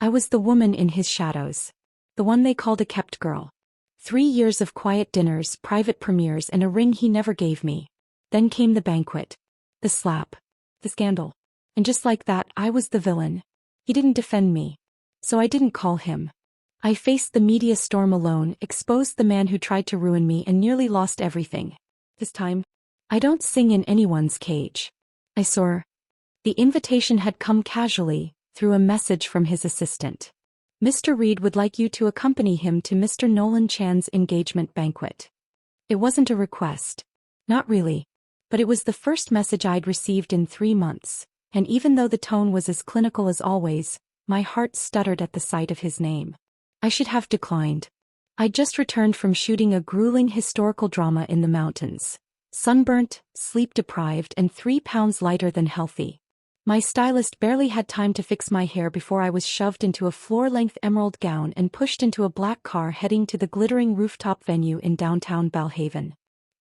I was the woman in his shadows. The one they called a kept girl. 3 years of quiet dinners, private premieres, and a ring he never gave me. Then came the banquet. The slap. The scandal. And just like that, I was the villain. He didn't defend me. So I didn't call him. I faced the media storm alone, exposed the man who tried to ruin me, and nearly lost everything. This time, I don't sing in anyone's cage. I soar. The invitation had come casually, through a message from his assistant. Mr. Reed would like you to accompany him to Mr. Nolan Chan's engagement banquet. It wasn't a request. Not really. But it was the first message I'd received in 3 months, and even though the tone was as clinical as always, my heart stuttered at the sight of his name. I should have declined. I'd just returned from shooting a grueling historical drama in the mountains. Sunburnt, sleep-deprived, and 3 pounds lighter than healthy. My stylist barely had time to fix my hair before I was shoved into a floor-length emerald gown and pushed into a black car heading to the glittering rooftop venue in downtown Belhaven.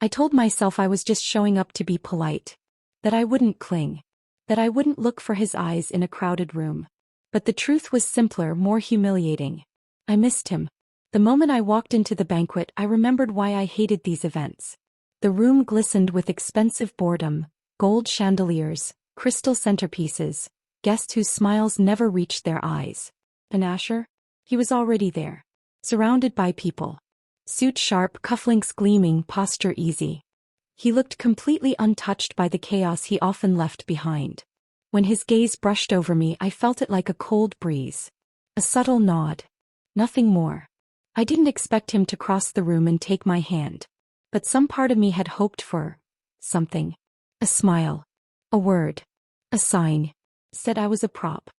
I told myself I was just showing up to be polite. That I wouldn't cling. That I wouldn't look for his eyes in a crowded room. But the truth was simpler, more humiliating. I missed him. The moment I walked into the banquet, I remembered why I hated these events. The room glistened with expensive boredom, gold chandeliers, crystal centerpieces, guests whose smiles never reached their eyes. And Asher? He was already there. Surrounded by people. Suit sharp, cufflinks gleaming, posture easy. He looked completely untouched by the chaos he often left behind. When his gaze brushed over me, I felt it like a cold breeze. A subtle nod. Nothing more. I didn't expect him to cross the room and take my hand. But some part of me had hoped for something. A smile. A word. A sign. Said I was a prop.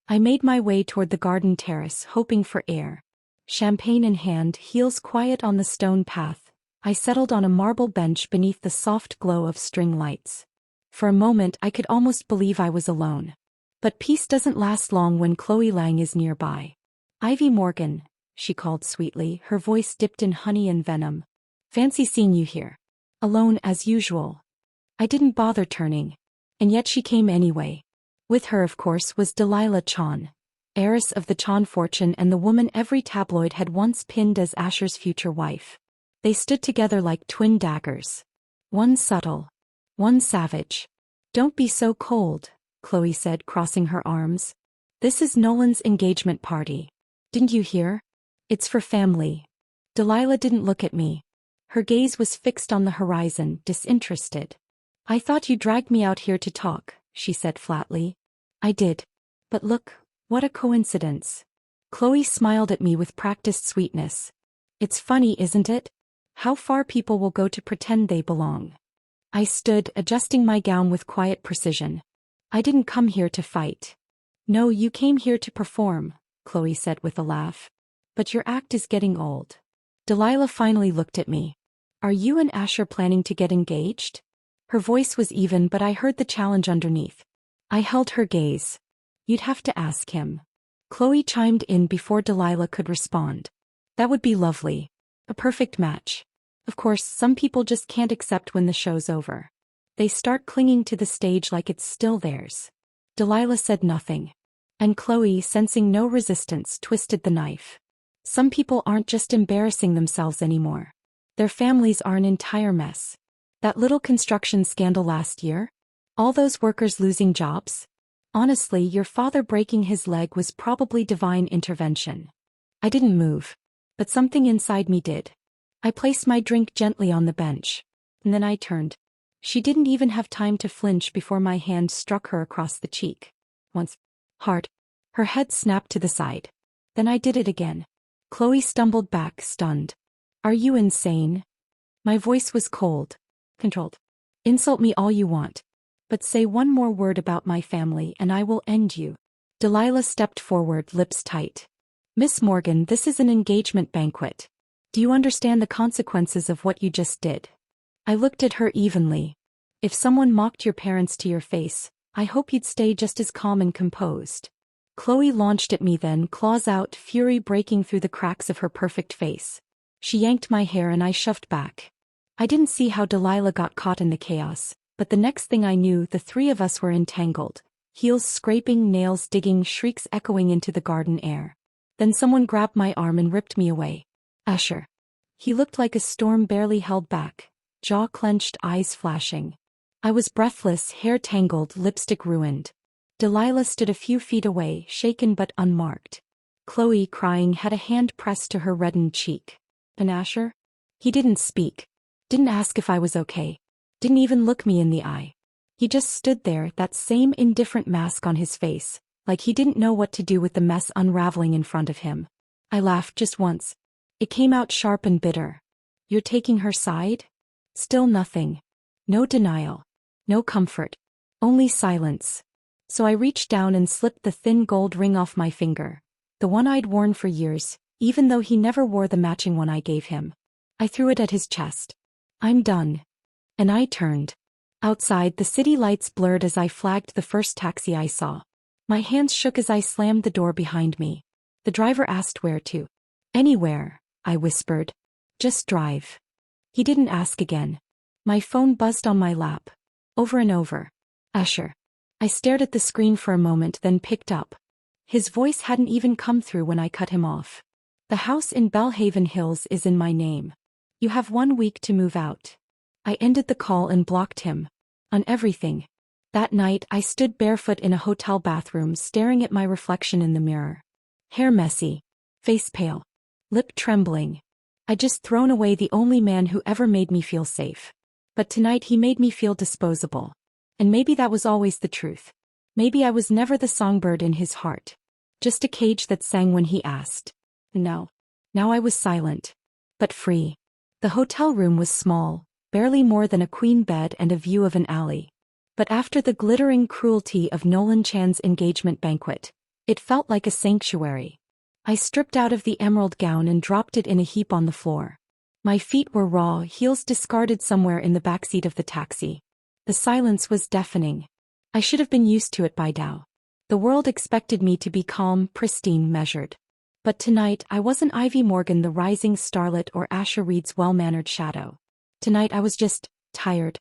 I made my way toward the garden terrace, hoping for air. Champagne in hand, heels quiet on the stone path, I settled on a marble bench beneath the soft glow of string lights. For a moment I could almost believe I was alone. But peace doesn't last long when Chloe Lang is nearby. "Ivy Morgan," she called sweetly, her voice dipped in honey and venom. "Fancy seeing you here. Alone as usual." I didn't bother turning. And yet she came anyway. With her, of course, was Delilah Chan, heiress of the Chan fortune and the woman every tabloid had once pinned as Asher's future wife. They stood together like twin daggers. One subtle. One savage. "Don't be so cold," Chloe said, crossing her arms. "This is Nolan's engagement party. Didn't you hear? It's for family." Delilah didn't look at me. Her gaze was fixed on the horizon, disinterested. "I thought you dragged me out here to talk," she said flatly. "I did. But look, what a coincidence." Chloe smiled at me with practiced sweetness. "It's funny, isn't it? How far people will go to pretend they belong." I stood, adjusting my gown with quiet precision. "I didn't come here to fight." "No, you came here to perform," Chloe said with a laugh. "But your act is getting old." Delilah finally looked at me. "Are you and Asher planning to get engaged?" Her voice was even, but I heard the challenge underneath. I held her gaze. "You'd have to ask him." Chloe chimed in before Delilah could respond. "That would be lovely. A perfect match. Of course, some people just can't accept when the show's over. They start clinging to the stage like it's still theirs." Delilah said nothing. And Chloe, sensing no resistance, twisted the knife. "Some people aren't just embarrassing themselves anymore. Their families are an entire mess. That little construction scandal last year? All those workers losing jobs? Honestly, your father breaking his leg was probably divine intervention." I didn't move. But something inside me did. I placed my drink gently on the bench. And then I turned. She didn't even have time to flinch before my hand struck her across the cheek. Once. Hard. Her head snapped to the side. Then I did it again. Chloe stumbled back, stunned. "Are you insane?" My voice was cold. Controlled. "Insult me all you want. But say one more word about my family and I will end you." Delilah stepped forward, lips tight. "Miss Morgan, this is an engagement banquet. Do you understand the consequences of what you just did?" I looked at her evenly. "If someone mocked your parents to your face, I hope you'd stay just as calm and composed." Chloe launched at me then, claws out, fury breaking through the cracks of her perfect face. She yanked my hair and I shoved back. I didn't see how Delilah got caught in the chaos, but the next thing I knew, the three of us were entangled, Heels scraping, nails digging, shrieks echoing into the garden air. Then someone grabbed my arm and ripped me away. Usher. He looked like a storm barely held back, jaw clenched, eyes flashing. I was breathless, hair tangled, lipstick ruined. Delilah stood a few feet away, shaken but unmarked. Chloe, crying, had a hand pressed to her reddened cheek. And Asher? He didn't speak. Didn't ask if I was okay. Didn't even look me in the eye. He just stood there, that same indifferent mask on his face, like he didn't know what to do with the mess unraveling in front of him. I laughed just once. It came out sharp and bitter. You're taking her side? Still nothing. No denial. No comfort. Only silence. So I reached down and slipped the thin gold ring off my finger, the one I'd worn for years, even though he never wore the matching one I gave him. I threw it at his chest. I'm done. And I turned. Outside, the city lights blurred as I flagged the first taxi I saw. My hands shook as I slammed the door behind me. The driver asked where to. Anywhere, I whispered. Just drive. He didn't ask again. My phone buzzed on my lap. Over and over. Usher. I stared at the screen for a moment, then picked up. His voice hadn't even come through when I cut him off. The house in Belhaven Hills is in my name. You have 1 week to move out. I ended the call and blocked him. On everything. That night I stood barefoot in a hotel bathroom staring at my reflection in the mirror. Hair messy. Face pale. Lip trembling. I'd just thrown away the only man who ever made me feel safe. But tonight he made me feel disposable. And maybe that was always the truth. Maybe I was never the songbird in his heart. Just a cage that sang when he asked. No. Now I was silent. But free. The hotel room was small, barely more than a queen bed and a view of an alley. But after the glittering cruelty of Nolan Chan's engagement banquet, it felt like a sanctuary. I stripped out of the emerald gown and dropped it in a heap on the floor. My feet were raw, heels discarded somewhere in the backseat of the taxi. The silence was deafening. I should have been used to it by now. The world expected me to be calm, pristine, measured. But tonight I wasn't Ivy Morgan, the rising starlet, or Asher Reed's well-mannered shadow. Tonight I was just tired.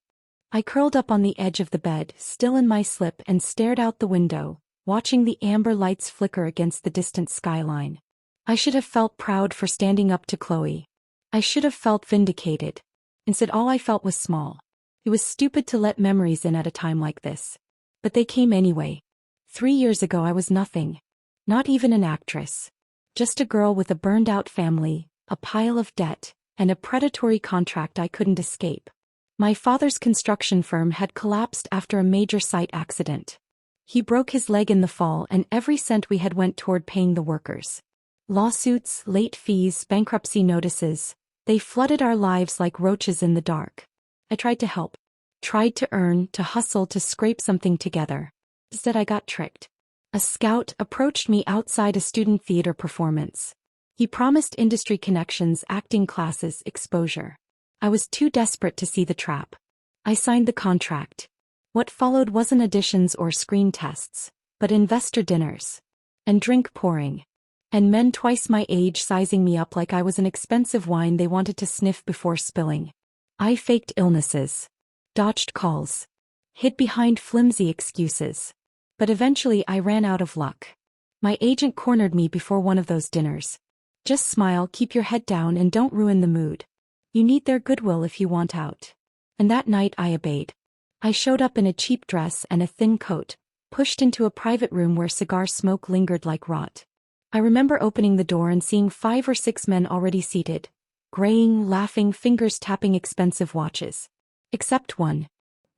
I curled up on the edge of the bed, still in my slip, and stared out the window, watching the amber lights flicker against the distant skyline. I should have felt proud for standing up to Chloe. I should have felt vindicated. Instead, all I felt was small. It was stupid to let memories in at a time like this. But they came anyway. 3 years ago I was nothing. Not even an actress. Just a girl with a burned-out family, a pile of debt, and a predatory contract I couldn't escape. My father's construction firm had collapsed after a major site accident. He broke his leg in the fall, and every cent we had went toward paying the workers. Lawsuits, late fees, bankruptcy notices, they flooded our lives like roaches in the dark. I tried to help. Tried to earn, to hustle, to scrape something together. Instead I got tricked. A scout approached me outside a student theater performance. He promised industry connections, acting classes, exposure. I was too desperate to see the trap. I signed the contract. What followed wasn't auditions or screen tests, but investor dinners. And drink pouring. And men twice my age sizing me up like I was an expensive wine they wanted to sniff before spilling. I faked illnesses. Dodged calls. Hid behind flimsy excuses. But eventually I ran out of luck. My agent cornered me before one of those dinners. Just smile, keep your head down, and don't ruin the mood. You need their goodwill if you want out. And that night I obeyed. I showed up in a cheap dress and a thin coat, pushed into a private room where cigar smoke lingered like rot. I remember opening the door and seeing 5 or 6 men already seated, graying, laughing, fingers tapping expensive watches. Except one.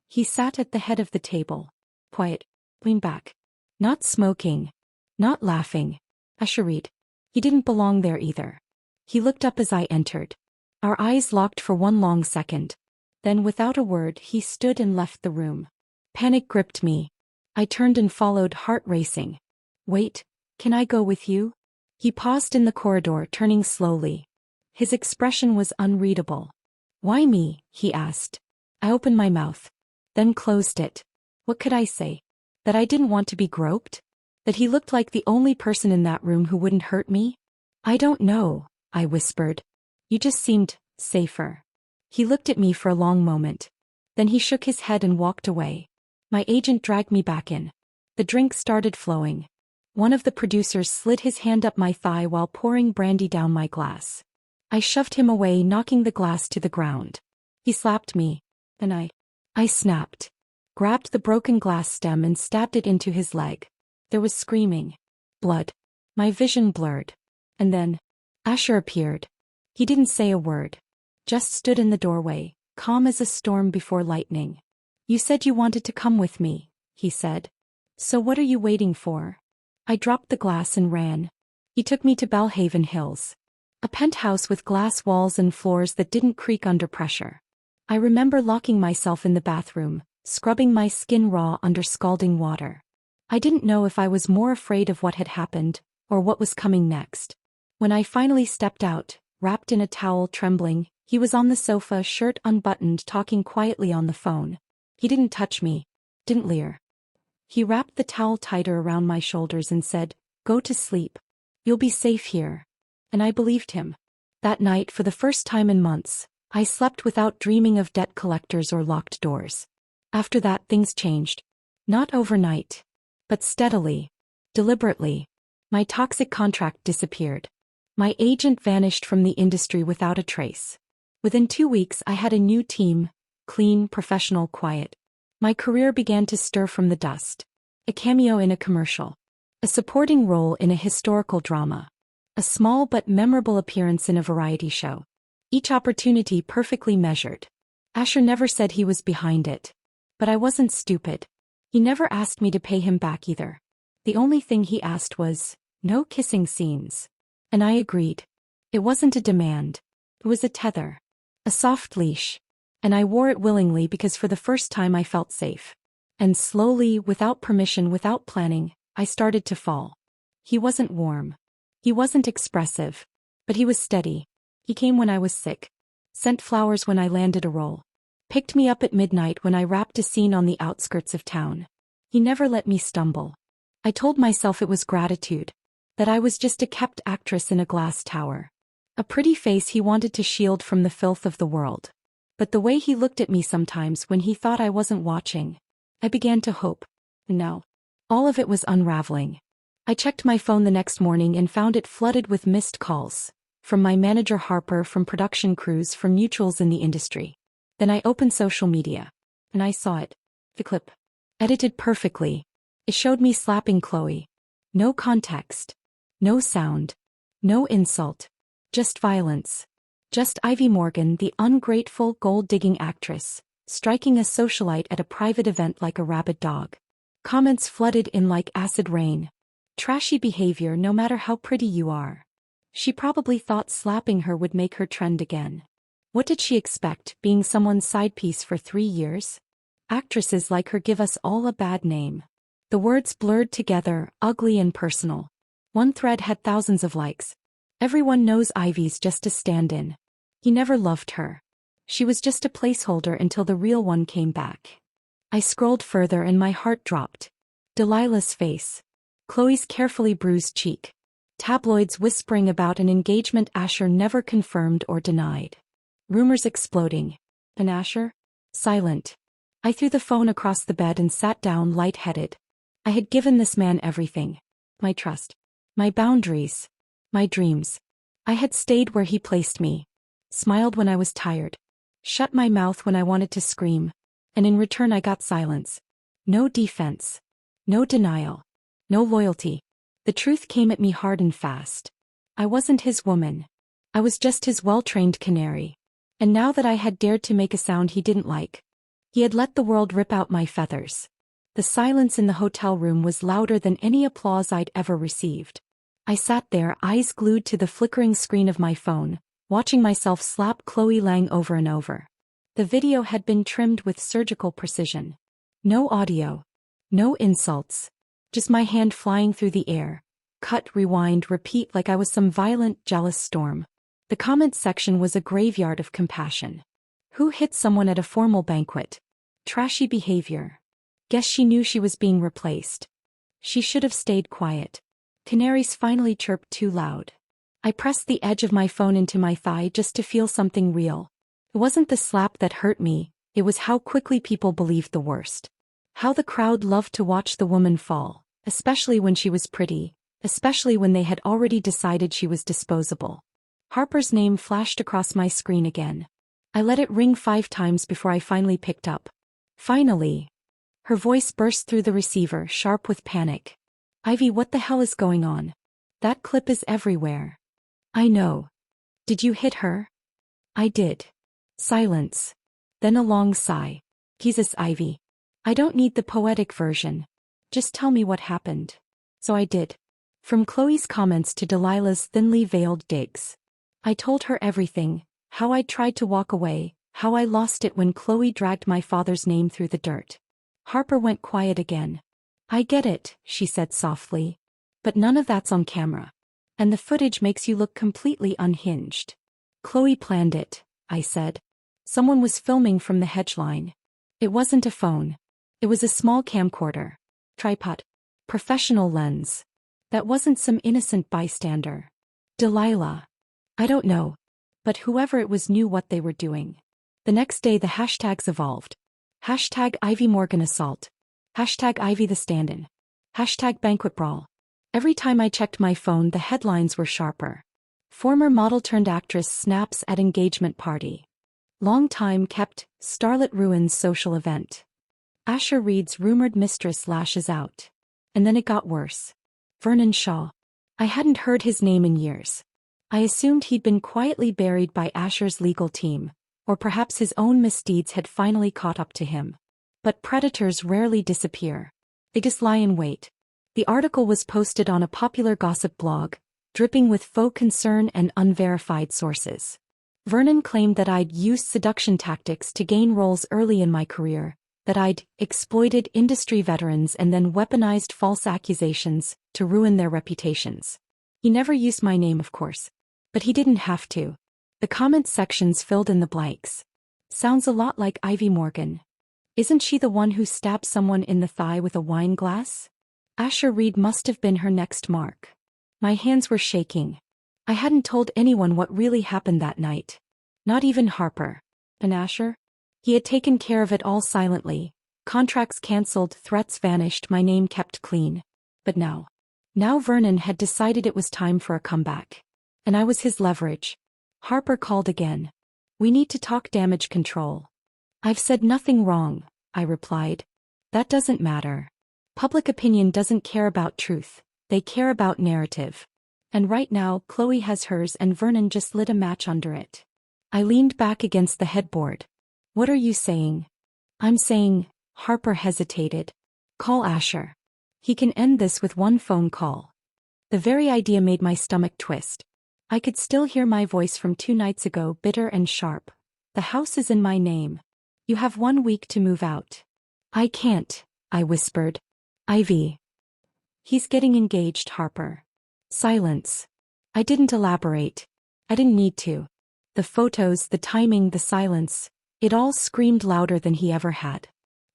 He sat at the head of the table. Quiet. Leaned back. Not smoking. Not laughing. Usher Reed. He didn't belong there either. He looked up as I entered. Our eyes locked for one long second. Then without a word he stood and left the room. Panic gripped me. I turned and followed, heart racing. Wait, can I go with you? He paused in the corridor, turning slowly. His expression was unreadable. Why me? He asked. I opened my mouth. Then closed it. What could I say? That I didn't want to be groped? That he looked like the only person in that room who wouldn't hurt me? I don't know, I whispered. You just seemed safer. He looked at me for a long moment. Then he shook his head and walked away. My agent dragged me back in. The drink started flowing. One of the producers slid his hand up my thigh while pouring brandy down my glass. I shoved him away, knocking the glass to the ground. He slapped me, and I snapped, grabbed the broken glass stem and stabbed it into his leg. There was screaming. Blood. My vision blurred. And then Asher appeared. He didn't say a word. Just stood in the doorway, calm as a storm before lightning. "You said you wanted to come with me," he said. "So what are you waiting for?" I dropped the glass and ran. He took me to Belhaven Hills. A penthouse with glass walls and floors that didn't creak under pressure. I remember locking myself in the bathroom, scrubbing my skin raw under scalding water. I didn't know if I was more afraid of what had happened, or what was coming next. When I finally stepped out, wrapped in a towel, trembling, he was on the sofa, shirt unbuttoned, talking quietly on the phone. He didn't touch me, didn't leer. He wrapped the towel tighter around my shoulders and said, "Go to sleep. You'll be safe here." And I believed him. That night, for the first time in months, I slept without dreaming of debt collectors or locked doors. After that, things changed. Not overnight, but steadily, deliberately. My toxic contract disappeared. My agent vanished from the industry without a trace. Within 2 weeks, I had a new team, clean, professional, quiet. My career began to stir from the dust. A cameo in a commercial. A supporting role in a historical drama. A small but memorable appearance in a variety show. Each opportunity perfectly measured. Asher never said he was behind it. But I wasn't stupid. He never asked me to pay him back either. The only thing he asked was, no kissing scenes. And I agreed. It wasn't a demand. It was a tether. A soft leash. And I wore it willingly because for the first time I felt safe. And slowly, without permission, without planning, I started to fall. He wasn't warm. He wasn't expressive. But he was steady. He came when I was sick. Sent flowers when I landed a role. Picked me up at midnight when I wrapped a scene on the outskirts of town. He never let me stumble. I told myself it was gratitude. That I was just a kept actress in a glass tower. A pretty face he wanted to shield from the filth of the world. But the way he looked at me sometimes when he thought I wasn't watching, I began to hope. No. All of it was unraveling. I checked my phone the next morning and found it flooded with missed calls. From my manager Harper, from production crews, from mutuals in the industry. Then I opened social media. And I saw it. The clip. Edited perfectly. It showed me slapping Chloe. No context. No sound. No insult. Just violence. Just Ivy Morgan, the ungrateful, gold-digging actress, striking a socialite at a private event like a rabid dog. Comments flooded in like acid rain. Trashy behavior no matter how pretty you are. She probably thought slapping her would make her trend again. What did she expect, being someone's side piece for 3 years? Actresses like her give us all a bad name. The words blurred together, ugly and personal. One thread had thousands of likes. Everyone knows Ivy's just a stand-in. He never loved her. She was just a placeholder until the real one came back. I scrolled further and my heart dropped. Delilah's face. Chloe's carefully bruised cheek. Tabloids whispering about an engagement Asher never confirmed or denied. Rumors exploding. And Asher? Silent. I threw the phone across the bed and sat down lightheaded. I had given this man everything. My trust. My boundaries. My dreams. I had stayed where he placed me. Smiled when I was tired. Shut my mouth when I wanted to scream. And in return I got silence. No defense. No denial. No loyalty. The truth came at me hard and fast. I wasn't his woman. I was just his well-trained canary. And now that I had dared to make a sound he didn't like, he had let the world rip out my feathers. The silence in the hotel room was louder than any applause I'd ever received. I sat there, eyes glued to the flickering screen of my phone, watching myself slap Chloe Lang over and over. The video had been trimmed with surgical precision. No audio. No insults. Just my hand flying through the air. Cut, rewind, repeat like I was some violent, jealous storm. The comments section was a graveyard of compassion. Who hit someone at a formal banquet? Trashy behavior. Guess she knew she was being replaced. She should have stayed quiet. Canaries finally chirped too loud. I pressed the edge of my phone into my thigh just to feel something real. It wasn't the slap that hurt me, it was how quickly people believed the worst. How the crowd loved to watch the woman fall, especially when she was pretty, especially when they had already decided she was disposable. Harper's name flashed across my screen again. I let it ring 5 times before I finally picked up. Finally. Her voice burst through the receiver, sharp with panic. Ivy, what the hell is going on? That clip is everywhere. I know. Did you hit her? I did. Silence. Then a long sigh. Jesus, Ivy. I don't need the poetic version. Just tell me what happened. So I did. From Chloe's comments to Delilah's thinly veiled digs. I told her everything, how I tried to walk away, how I lost it when Chloe dragged my father's name through the dirt. Harper went quiet again. I get it, she said softly. But none of that's on camera. And the footage makes you look completely unhinged. Chloe planned it, I said. Someone was filming from the hedge line. It wasn't a phone. It was a small camcorder. Tripod. Professional lens. That wasn't some innocent bystander. Delilah. I don't know. But whoever it was knew what they were doing. The next day the hashtags evolved. Hashtag Ivy Morgan assault. Hashtag Ivy the stand-in. Hashtag banquet brawl. Every time I checked my phone the headlines were sharper. Former model-turned-actress snaps at engagement party. Long time kept, starlet ruins social event. Asher Reed's rumored mistress lashes out. And then it got worse. Vernon Shaw. I hadn't heard his name in years. I assumed he'd been quietly buried by Asher's legal team, or perhaps his own misdeeds had finally caught up to him. But predators rarely disappear. They just lie in wait. The article was posted on a popular gossip blog, dripping with faux concern and unverified sources. Vernon claimed that I'd used seduction tactics to gain roles early in my career, that I'd exploited industry veterans and then weaponized false accusations to ruin their reputations. He never used my name, of course. But he didn't have to. The comment sections filled in the blanks. Sounds a lot like Ivy Morgan. Isn't she the one who stabbed someone in the thigh with a wine glass? Asher Reed must have been her next mark. My hands were shaking. I hadn't told anyone what really happened that night. Not even Harper. And Asher? He had taken care of it all silently. Contracts cancelled, threats vanished, my name kept clean. But now Vernon had decided it was time for a comeback. And I was his leverage. Harper called again. We need to talk damage control. I've said nothing wrong, I replied. That doesn't matter. Public opinion doesn't care about truth, they care about narrative. And right now, Chloe has hers and Vernon just lit a match under it. I leaned back against the headboard. What are you saying? I'm saying, Harper hesitated. Call Asher. He can end this with one phone call. The very idea made my stomach twist. I could still hear my voice from 2 nights ago, bitter and sharp. The house is in my name. You have 1 week to move out. I can't, I whispered. Ivy. He's getting engaged, Harper. Silence. I didn't elaborate. I didn't need to. The photos, the timing, the silence, it all screamed louder than he ever had.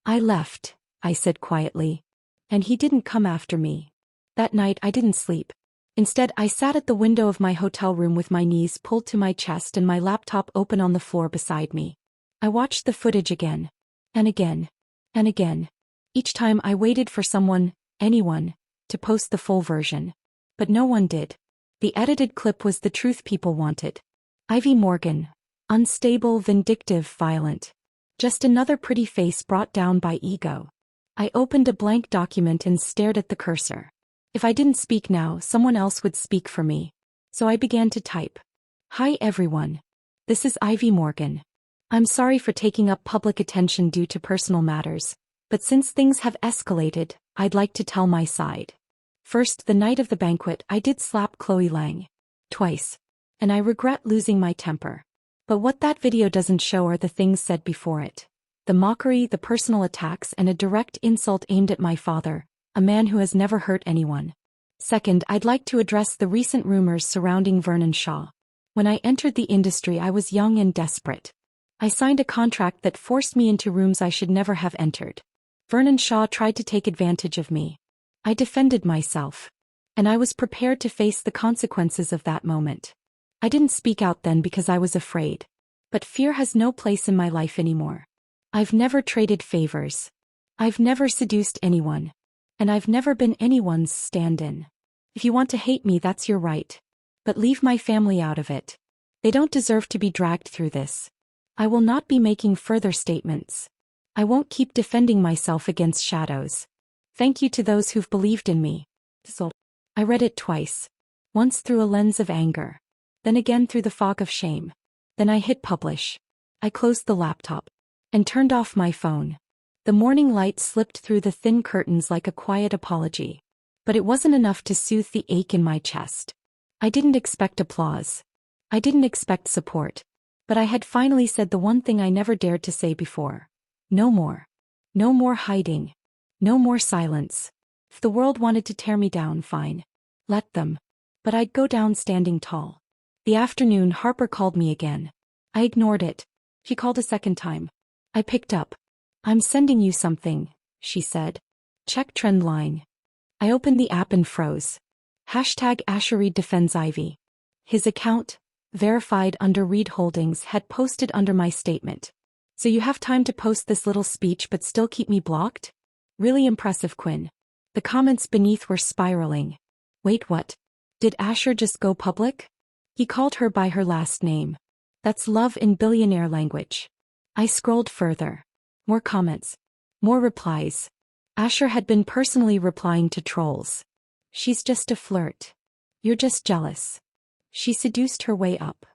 I left, I said quietly. And he didn't come after me. That night I didn't sleep. Instead, I sat at the window of my hotel room with my knees pulled to my chest and my laptop open on the floor beside me. I watched the footage again. And again. And again. Each time I waited for someone, anyone, to post the full version. But no one did. The edited clip was the truth people wanted. Ivy Morgan. Unstable, vindictive, violent. Just another pretty face brought down by ego. I opened a blank document and stared at the cursor. If I didn't speak now, someone else would speak for me. So I began to type. Hi everyone. This is Ivy Morgan. I'm sorry for taking up public attention due to personal matters, but since things have escalated, I'd like to tell my side. First, the night of the banquet, I did slap Chloe Lang. Twice. And I regret losing my temper. But what that video doesn't show are the things said before it. The mockery, the personal attacks, and a direct insult aimed at my father, a man who has never hurt anyone. Second, I'd like to address the recent rumors surrounding Vernon Shaw. When I entered the industry, I was young and desperate. I signed a contract that forced me into rooms I should never have entered. Vernon Shaw tried to take advantage of me. I defended myself. And I was prepared to face the consequences of that moment. I didn't speak out then because I was afraid. But fear has no place in my life anymore. I've never traded favors. I've never seduced anyone. And I've never been anyone's stand-in. If you want to hate me, that's your right. But leave my family out of it. They don't deserve to be dragged through this. I will not be making further statements. I won't keep defending myself against shadows. Thank you to those who've believed in me. I read it twice. Once through a lens of anger. Then again through the fog of shame. Then I hit publish. I closed the laptop. And turned off my phone. The morning light slipped through the thin curtains like a quiet apology. But it wasn't enough to soothe the ache in my chest. I didn't expect applause. I didn't expect support. But I had finally said the one thing I never dared to say before. No more. No more hiding. No more silence. If the world wanted to tear me down, fine. Let them. But I'd go down standing tall. The afternoon, Harper called me again. I ignored it. She called a second time. I picked up. I'm sending you something, she said. Check trend line. I opened the app and froze. Hashtag Asherid defends Ivy. His account, verified under Reed Holdings, had posted under my statement. So you have time to post this little speech but still keep me blocked? Really impressive, Quinn. The comments beneath were spiraling. Wait, what? Did Asher just go public? He called her by her last name. That's love in billionaire language. I scrolled further. More comments. More replies. Asher had been personally replying to trolls. She's just a flirt. You're just jealous. She seduced her way up.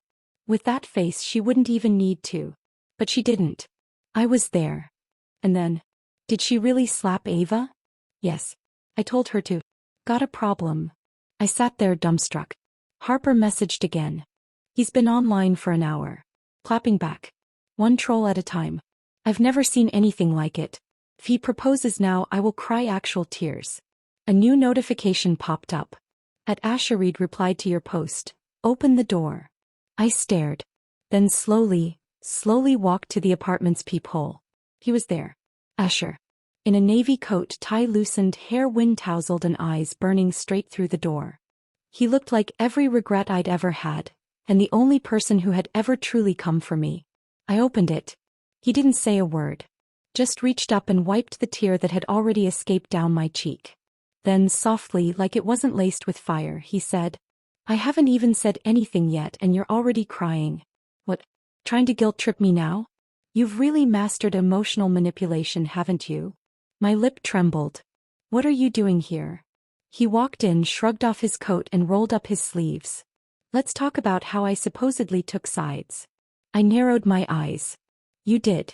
With that face she wouldn't even need to. But she didn't. I was there. And then, did she really slap Ava? Yes. I told her to. Got a problem. I sat there dumbstruck. Harper messaged again. He's been online for an hour. Clapping back. One troll at a time. I've never seen anything like it. If he proposes now, I will cry actual tears. A new notification popped up. At Asherid replied to your post. Open the door. I stared. Then slowly walked to the apartment's peephole. He was there. Asher. In a navy coat, tie loosened, hair wind-tousled and eyes burning straight through the door. He looked like every regret I'd ever had, and the only person who had ever truly come for me. I opened it. He didn't say a word. Just reached up and wiped the tear that had already escaped down my cheek. Then softly, like it wasn't laced with fire, he said, I haven't even said anything yet and you're already crying. What? Trying to guilt-trip me now? You've really mastered emotional manipulation, haven't you? My lip trembled. What are you doing here? He walked in, shrugged off his coat and rolled up his sleeves. Let's talk about how I supposedly took sides. I narrowed my eyes. You did.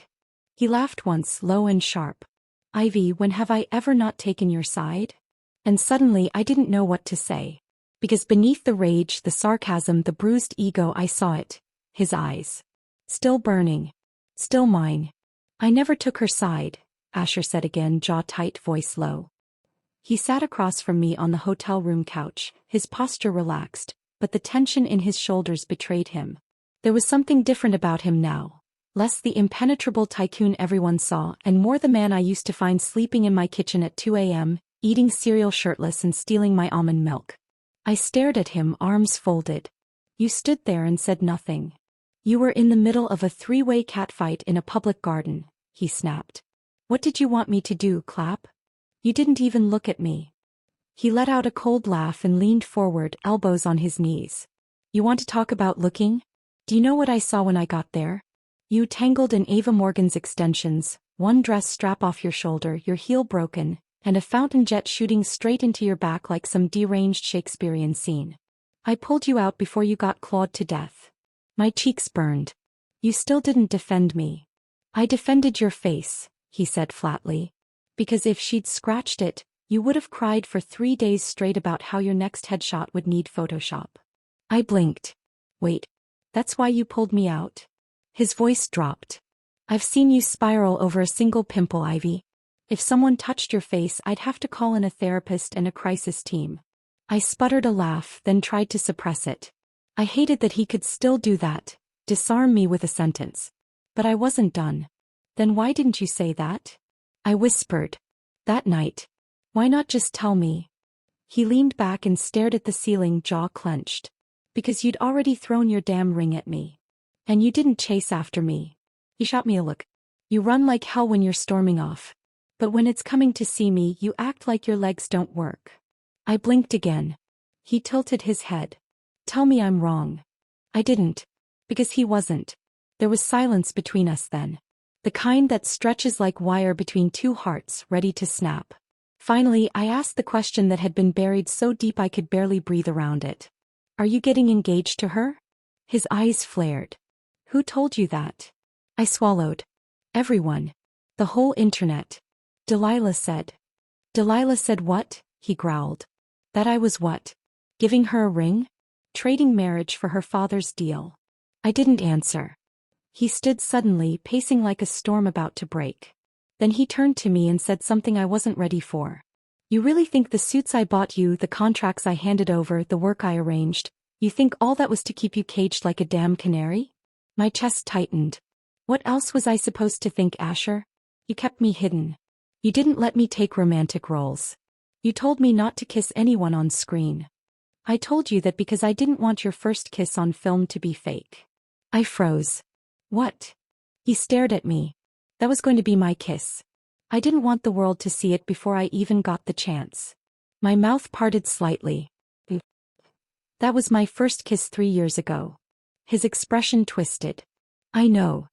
He laughed once, low and sharp. Ivy, when have I ever not taken your side? And suddenly I didn't know what to say. Because beneath the rage, the sarcasm, the bruised ego, I saw it. His eyes. Still burning. Still mine. I never took her side, Asher said again, jaw tight, voice low. He sat across from me on the hotel room couch, his posture relaxed, but the tension in his shoulders betrayed him. There was something different about him now. Less the impenetrable tycoon everyone saw and more the man I used to find sleeping in my kitchen at 2 a.m., eating cereal shirtless and stealing my almond milk. I stared at him, arms folded. You stood there and said nothing. You were in the middle of a three-way catfight in a public garden, he snapped. What did you want me to do, clap? You didn't even look at me. He let out a cold laugh and leaned forward, elbows on his knees. You want to talk about looking? Do you know what I saw when I got there? You tangled in Ava Morgan's extensions, one dress strap off your shoulder, your heel broken, and a fountain jet shooting straight into your back like some deranged Shakespearean scene. I pulled you out before you got clawed to death. My cheeks burned. You still didn't defend me. I defended your face, he said flatly. Because if she'd scratched it, you would have cried for 3 days straight about how your next headshot would need Photoshop. I blinked. Wait, that's why you pulled me out? His voice dropped. I've seen you spiral over a single pimple, Ivy. If someone touched your face, I'd have to call in a therapist and a crisis team. I sputtered a laugh, then tried to suppress it. I hated that he could still do that, disarm me with a sentence. But I wasn't done. Then why didn't you say that? I whispered. That night. Why not just tell me? He leaned back and stared at the ceiling, jaw clenched. Because you'd already thrown your damn ring at me. And you didn't chase after me. He shot me a look. You run like hell when you're storming off. But when it's coming to see me, you act like your legs don't work. I blinked again. He tilted his head. Tell me I'm wrong. I didn't. Because he wasn't. There was silence between us then. The kind that stretches like wire between two hearts ready to snap. Finally, I asked the question that had been buried so deep I could barely breathe around it. Are you getting engaged to her? His eyes flared. Who told you that? I swallowed. Everyone. The whole internet. Delilah said. Delilah said what? He growled. That I was what? Giving her a ring? Trading marriage for her father's deal. I didn't answer. He stood suddenly, pacing like a storm about to break. Then he turned to me and said something I wasn't ready for. You really think the suits I bought you, the contracts I handed over, the work I arranged, you think all that was to keep you caged like a damn canary? My chest tightened. What else was I supposed to think, Asher? You kept me hidden. You didn't let me take romantic roles. You told me not to kiss anyone on screen. I told you that because I didn't want your first kiss on film to be fake. I froze. What? He stared at me. That was going to be my kiss. I didn't want the world to see it before I even got the chance. My mouth parted slightly. That was my first kiss 3 years ago. His expression twisted. I know.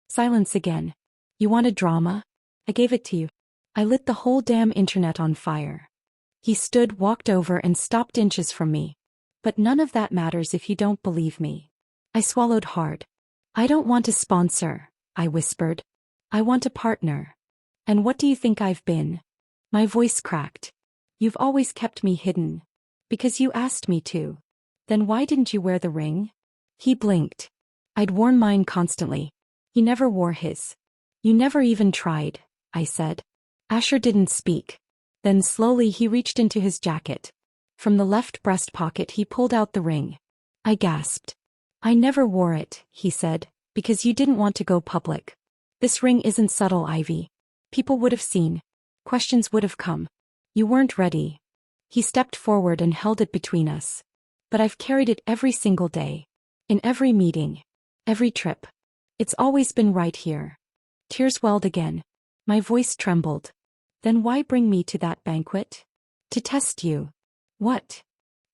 Silence again. You wanted drama? I gave it to you. I lit the whole damn internet on fire. He stood, walked over and stopped inches from me. But none of that matters if you don't believe me. I swallowed hard. I don't want a sponsor, I whispered. I want a partner. And what do you think I've been? My voice cracked. You've always kept me hidden. Because you asked me to. Then why didn't you wear the ring? He blinked. I'd worn mine constantly. He never wore his. You never even tried, I said. Asher didn't speak. Then slowly he reached into his jacket. From the left breast pocket he pulled out the ring. I gasped. I never wore it, he said, because you didn't want to go public. This ring isn't subtle, Ivy. People would have seen. Questions would have come. You weren't ready. He stepped forward and held it between us. But I've carried it every single day. In every meeting. Every trip. It's always been right here. Tears welled again. My voice trembled. Then why bring me to that banquet? To test you. What?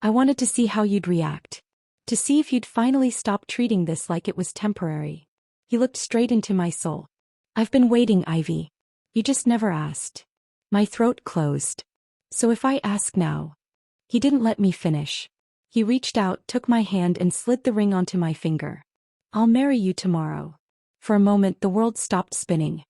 I wanted to see how you'd react. To see if you'd finally stop treating this like it was temporary. He looked straight into my soul. I've been waiting, Ivy. You just never asked. My throat closed. So if I ask now? He didn't let me finish. He reached out, took my hand and slid the ring onto my finger. I'll marry you tomorrow. For a moment the world stopped spinning.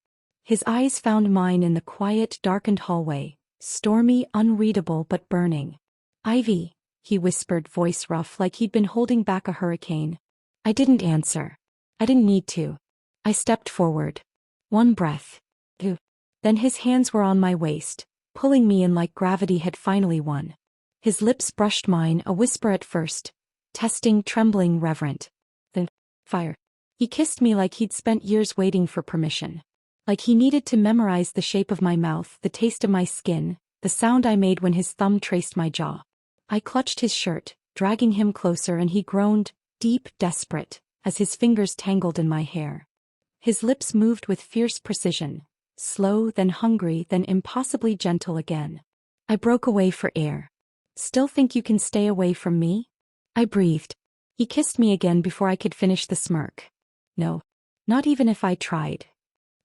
His eyes found mine in the quiet, darkened hallway, stormy, unreadable but burning. Ivy, he whispered, voice rough like he'd been holding back a hurricane. I didn't answer. I didn't need to. I stepped forward. One breath. Two. Then his hands were on my waist, pulling me in like gravity had finally won. His lips brushed mine, a whisper at first. Testing, trembling, reverent. Then, fire. He kissed me like he'd spent years waiting for permission. Like he needed to memorize the shape of my mouth, the taste of my skin, the sound I made when his thumb traced my jaw. I clutched his shirt, dragging him closer, and he groaned, deep, desperate, as his fingers tangled in my hair. His lips moved with fierce precision, slow, then hungry, then impossibly gentle again. I broke away for air. Still think you can stay away from me? I breathed. He kissed me again before I could finish the smirk. No. Not even if I tried.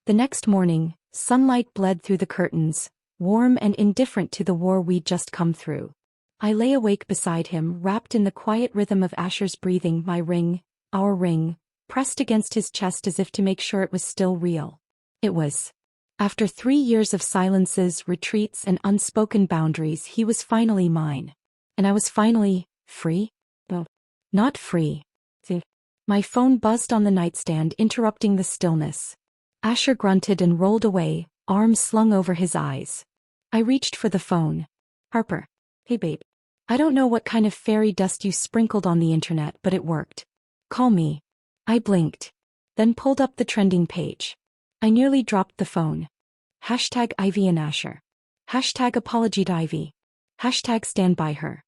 The next morning, sunlight bled through the curtains, warm and indifferent to the war we'd just come through. I lay awake beside him, wrapped in the quiet rhythm of Asher's breathing, my ring, our ring, pressed against his chest as if to make sure it was still real. It was. After 3 years of silences, retreats, and unspoken boundaries, he was finally mine. And I was finally free? No. Not free. My phone buzzed on the nightstand, interrupting the stillness. Asher grunted and rolled away, arms slung over his eyes. I reached for the phone. Harper. Hey babe. I don't know what kind of fairy dust you sprinkled on the internet, but it worked. Call me. I blinked. Then pulled up the trending page. I nearly dropped the phone. Hashtag Ivy and Asher. Hashtag apology to Ivy. Hashtag stand by her.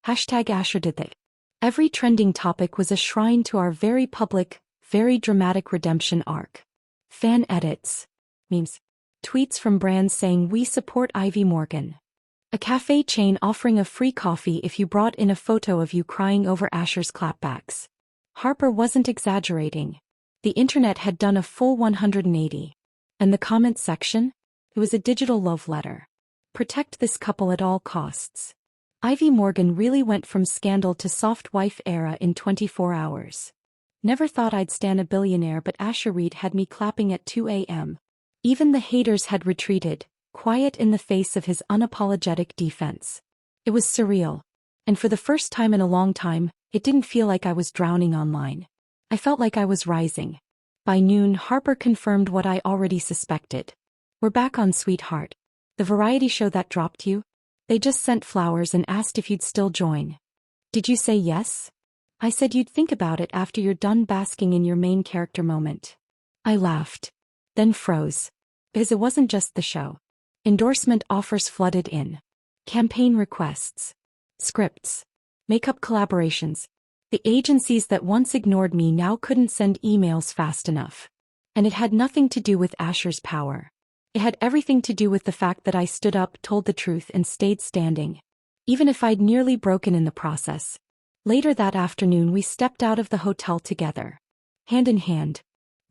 Hashtag Asher did that. Every trending topic was a shrine to our very public, very dramatic redemption arc. Fan edits. Memes. Tweets from brands saying we support Ivy Morgan. A cafe chain offering a free coffee if you brought in a photo of you crying over Asher's clapbacks. Harper wasn't exaggerating. The internet had done a full 180. And the comments section? It was a digital love letter. Protect this couple at all costs. Ivy Morgan really went from scandal to soft wife era in 24 hours. Never thought I'd stan a billionaire, but Asher Reed had me clapping at 2 a.m. Even the haters had retreated, quiet in the face of his unapologetic defense. It was surreal. And for the first time in a long time, it didn't feel like I was drowning online. I felt like I was rising. By noon, Harper confirmed what I already suspected. We're back on Sweetheart. The variety show that dropped you? They just sent flowers and asked if you'd still join. Did you say yes? I said you'd think about it after you're done basking in your main character moment. I laughed. Then froze. Because it wasn't just the show. Endorsement offers flooded in. Campaign requests. Scripts. Makeup collaborations. The agencies that once ignored me now couldn't send emails fast enough. And it had nothing to do with Asher's power. It had everything to do with the fact that I stood up, told the truth, and stayed standing. Even if I'd nearly broken in the process. Later that afternoon we stepped out of the hotel together. Hand in hand.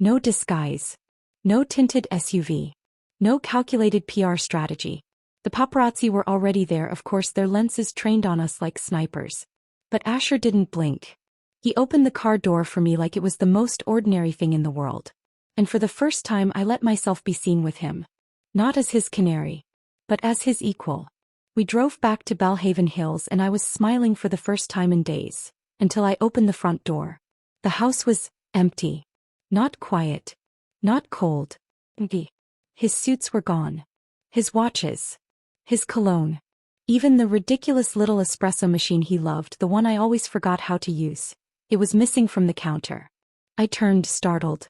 No disguise. No tinted SUV. No calculated PR strategy. The paparazzi were already there, of course, their lenses trained on us like snipers. But Asher didn't blink. He opened the car door for me like it was the most ordinary thing in the world. And for the first time I let myself be seen with him. Not as his canary. But as his equal. We drove back to Belhaven Hills and I was smiling for the first time in days. Until I opened the front door. The house was empty. Not quiet. Not cold. Empty. His suits were gone. His watches. His cologne. Even the ridiculous little espresso machine he loved, the one I always forgot how to use. It was missing from the counter. I turned, startled.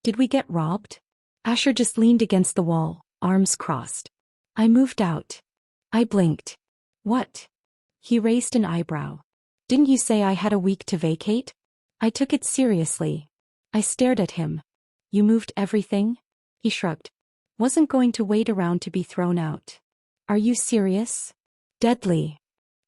Did we get robbed? Asher just leaned against the wall, arms crossed. I moved out. I blinked. What? He raised an eyebrow. Didn't you say I had a week to vacate? I took it seriously. I stared at him. You moved everything? He shrugged. Wasn't going to wait around to be thrown out. Are you serious? Deadly.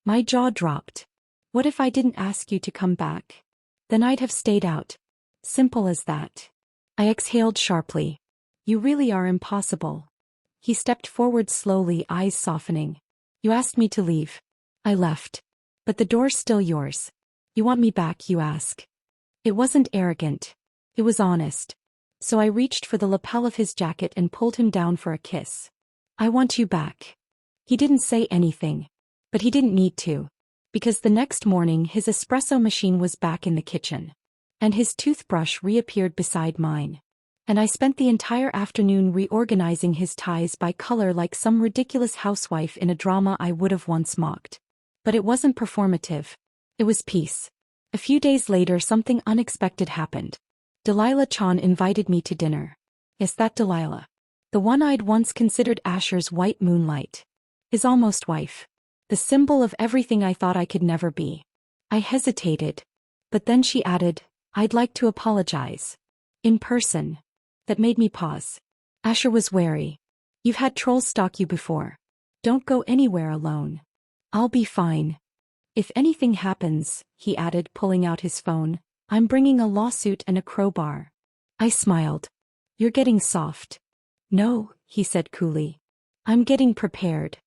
My jaw dropped. What if I didn't ask you to come back? Then I'd have stayed out. Simple as that. I exhaled sharply. You really are impossible. He stepped forward slowly, eyes softening. You asked me to leave. I left. But the door's still yours. You want me back, you ask. It wasn't arrogant. It was honest. So I reached for the lapel of his jacket and pulled him down for a kiss. I want you back. He didn't say anything. But he didn't need to. Because the next morning his espresso machine was back in the kitchen. And his toothbrush reappeared beside mine. And I spent the entire afternoon reorganizing his ties by color like some ridiculous housewife in a drama I would have once mocked. But it wasn't performative. It was peace. A few days later something unexpected happened. Delilah Chan invited me to dinner. Is that Delilah? The one I'd once considered Asher's white moonlight. His almost wife. The symbol of everything I thought I could never be. I hesitated. But then she added, I'd like to apologize. In person. That made me pause. Asher was wary. You've had trolls stalk you before. Don't go anywhere alone. I'll be fine. If anything happens, he added, pulling out his phone, I'm bringing a lawsuit and a crowbar. I smiled. You're getting soft. No, he said coolly. I'm getting prepared.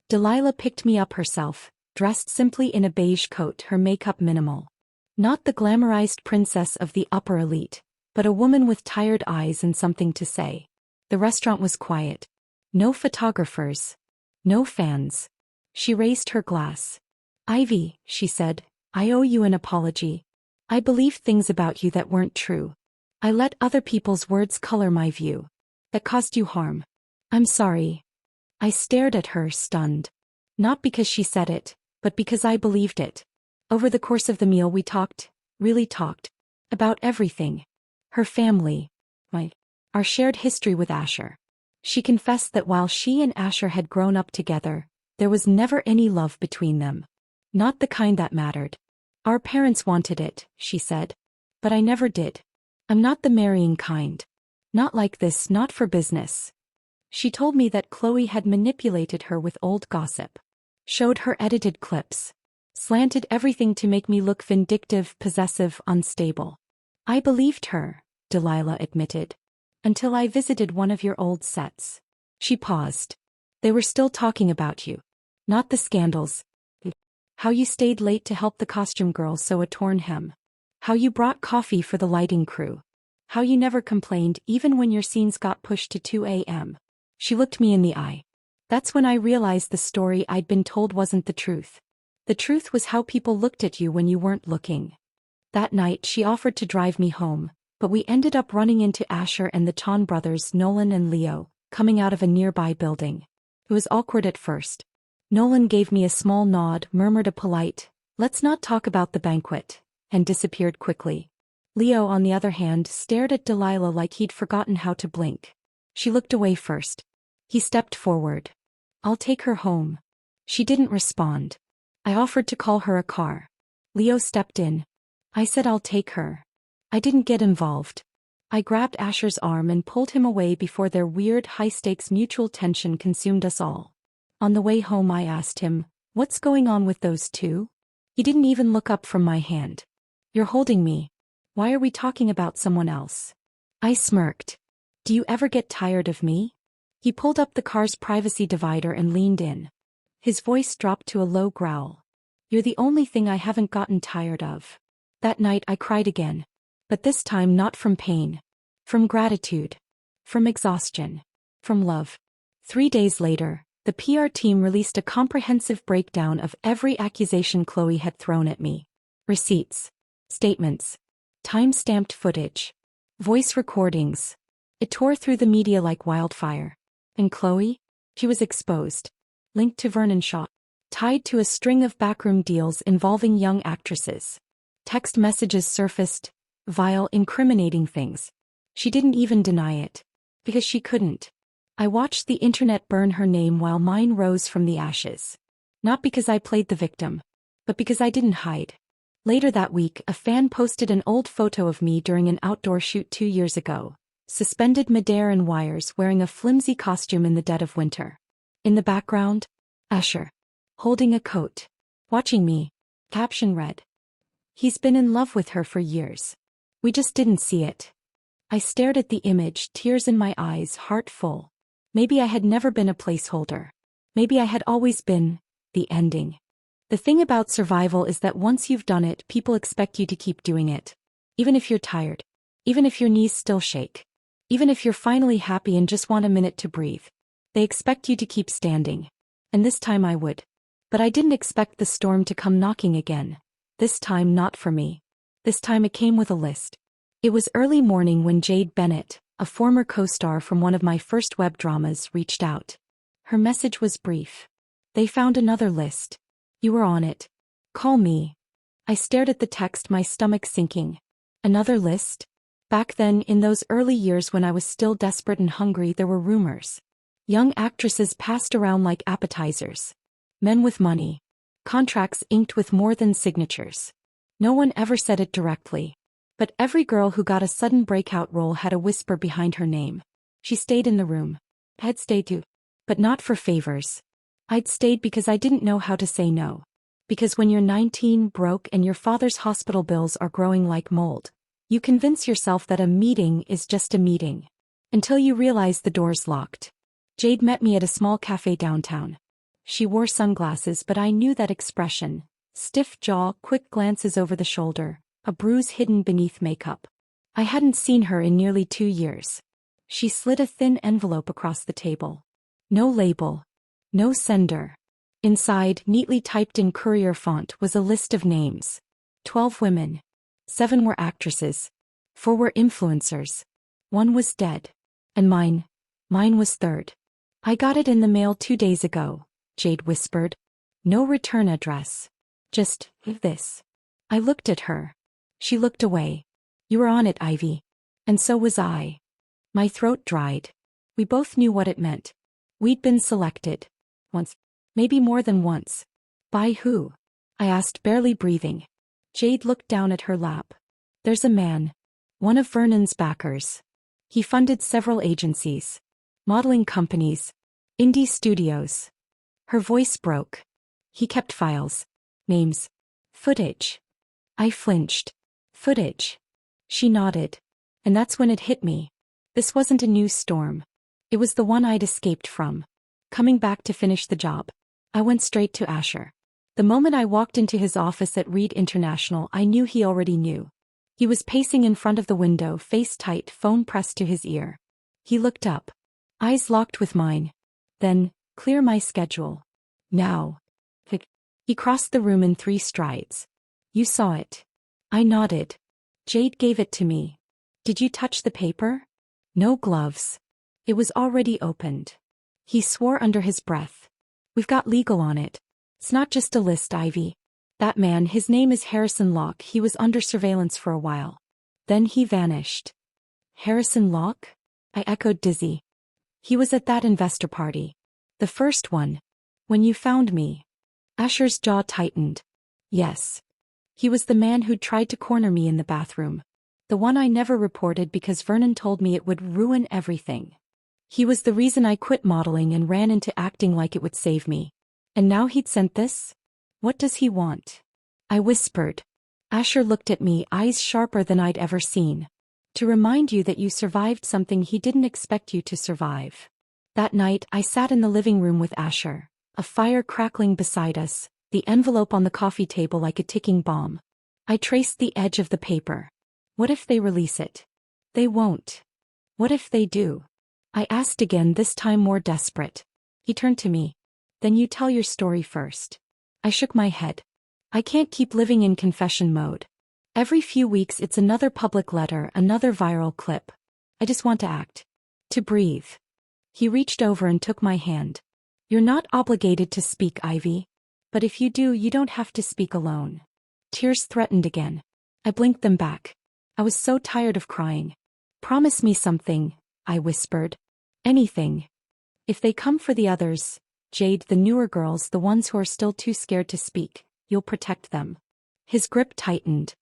Delilah picked me up herself, dressed simply in a beige coat, her makeup minimal. Not the glamorized princess of the upper elite, but a woman with tired eyes and something to say. The restaurant was quiet. No photographers. No fans. She raised her glass. Ivy, she said, I owe you an apology. I believed things about you that weren't true. I let other people's words color my view. That caused you harm. I'm sorry. I stared at her, stunned. Not because she said it, but because I believed it. Over the course of the meal we talked, really talked. About everything. Her family. Our shared history with Asher. She confessed that while she and Asher had grown up together, there was never any love between them. Not the kind that mattered. Our parents wanted it, she said. But I never did. I'm not the marrying kind. Not like this, not for business. She told me that Chloe had manipulated her with old gossip. Showed her edited clips. Slanted everything to make me look vindictive, possessive, unstable. I believed her, Delilah admitted. Until I visited one of your old sets. She paused. They were still talking about you. Not the scandals. How you stayed late to help the costume girl sew a torn hem. How you brought coffee for the lighting crew. How you never complained even when your scenes got pushed to 2 a.m. She looked me in the eye. That's when I realized the story I'd been told wasn't the truth. The truth was how people looked at you when you weren't looking. That night she offered to drive me home, but we ended up running into Asher and the Chon brothers, Nolan and Leo, coming out of a nearby building. It was awkward at first. Nolan gave me a small nod, murmured a polite, "Let's not talk about the banquet," and disappeared quickly. Leo, on the other hand, stared at Delilah like he'd forgotten how to blink. She looked away first. He stepped forward. "I'll take her home." She didn't respond. I offered to call her a car. Leo stepped in. I said I'll take her. I didn't get involved. I grabbed Asher's arm and pulled him away before their weird high-stakes mutual tension consumed us all. On the way home I asked him, "What's going on with those two?" He didn't even look up from my hand. "You're holding me. Why are we talking about someone else?" I smirked. "Do you ever get tired of me?" He pulled up the car's privacy divider and leaned in. His voice dropped to a low growl. "You're the only thing I haven't gotten tired of." That night I cried again. But this time not from pain. From gratitude. From exhaustion. From love. 3 days later, the PR team released a comprehensive breakdown of every accusation Chloe had thrown at me. Receipts. Statements. Time-stamped footage. Voice recordings. It tore through the media like wildfire. And Chloe? She was exposed. Linked to Vernon Shaw. Tied to a string of backroom deals involving young actresses. Text messages surfaced. Vile, incriminating things. She didn't even deny it. Because she couldn't. I watched the internet burn her name while mine rose from the ashes. Not because I played the victim. But because I didn't hide. Later that week, a fan posted an old photo of me during an outdoor shoot 2 years ago. Suspended midair and wires, wearing a flimsy costume in the dead of winter. In the background, Asher. Holding a coat. Watching me. Caption read. "He's been in love with her for years. We just didn't see it." I stared at the image, tears in my eyes, heart full. Maybe I had never been a placeholder. Maybe I had always been the ending. The thing about survival is that once you've done it, people expect you to keep doing it. Even if you're tired. Even if your knees still shake. Even if you're finally happy and just want a minute to breathe. They expect you to keep standing. And this time I would. But I didn't expect the storm to come knocking again. This time not for me. This time it came with a list. It was early morning when Jade Bennett, a former co-star from one of my first web dramas, reached out. Her message was brief. "They found another list. You were on it. Call me." I stared at the text, my stomach sinking. Another list? Back then, in those early years when I was still desperate and hungry, there were rumors. Young actresses passed around like appetizers. Men with money. Contracts inked with more than signatures. No one ever said it directly. But every girl who got a sudden breakout role had a whisper behind her name. She stayed in the room. Had stayed too. But not for favors. I'd stayed because I didn't know how to say no. Because when you're 19, broke, and your father's hospital bills are growing like mold, you convince yourself that a meeting is just a meeting. Until you realize the door's locked. Jade met me at a small cafe downtown. She wore sunglasses, but I knew that expression. Stiff jaw, quick glances over the shoulder, a bruise hidden beneath makeup. I hadn't seen her in nearly 2 years. She slid a thin envelope across the table. No label. No sender. Inside, neatly typed in courier font, was a list of names. 12 women. 7 were actresses. 4 were influencers. 1 was dead. And mine was third. "I got it in the mail 2 days ago," Jade whispered. "No return address. Just this." I looked at her. She looked away. "You were on it, Ivy." And so was I. My throat dried. We both knew what it meant. We'd been selected. Once. Maybe more than once. By who? I asked, barely breathing. Jade looked down at her lap. "There's a man. One of Vernon's backers. He funded several agencies. Modeling companies. Indie studios. Her voice broke. He kept files. Names. Footage. I flinched. Footage. She nodded. And that's when it hit me. This wasn't a new storm. It was the one I'd escaped from. Coming back to finish the job. I went straight to Asher. The moment I walked into his office at Reed International, I knew he already knew. He was pacing in front of the window, face tight, phone pressed to his ear. He looked up. Eyes locked with mine. Then, clear my schedule. Now. He crossed the room in 3 strides. You saw it. I nodded. Jade gave it to me. Did you touch the paper? No gloves. It was already opened. He swore under his breath. We've got legal on it. It's not just a list, Ivy. That man, his name is Harrison Locke, he was under surveillance for a while. Then he vanished. Harrison Locke? I echoed, dizzy. He was at that investor party. The first one. When you found me. Asher's jaw tightened. Yes. He was the man who'd tried to corner me in the bathroom. The one I never reported because Vernon told me it would ruin everything. He was the reason I quit modeling and ran into acting like it would save me. And now he'd sent this? What does he want? I whispered. Asher looked at me, eyes sharper than I'd ever seen. To remind you that you survived something he didn't expect you to survive. That night, I sat in the living room with Asher, a fire crackling beside us, the envelope on the coffee table like a ticking bomb. I traced the edge of the paper. What if they release it? They won't. What if they do? I asked again, this time more desperate. He turned to me. Then you tell your story first. I shook my head. I can't keep living in confession mode. Every few weeks it's another public letter, another viral clip. I just want to act. To breathe. He reached over and took my hand. You're not obligated to speak, Ivy. But if you do, you don't have to speak alone. Tears threatened again. I blinked them back. I was so tired of crying. Promise me something, I whispered. Anything. If they come for the others, Jade, the newer girls, the ones who are still too scared to speak, you'll protect them. His grip tightened.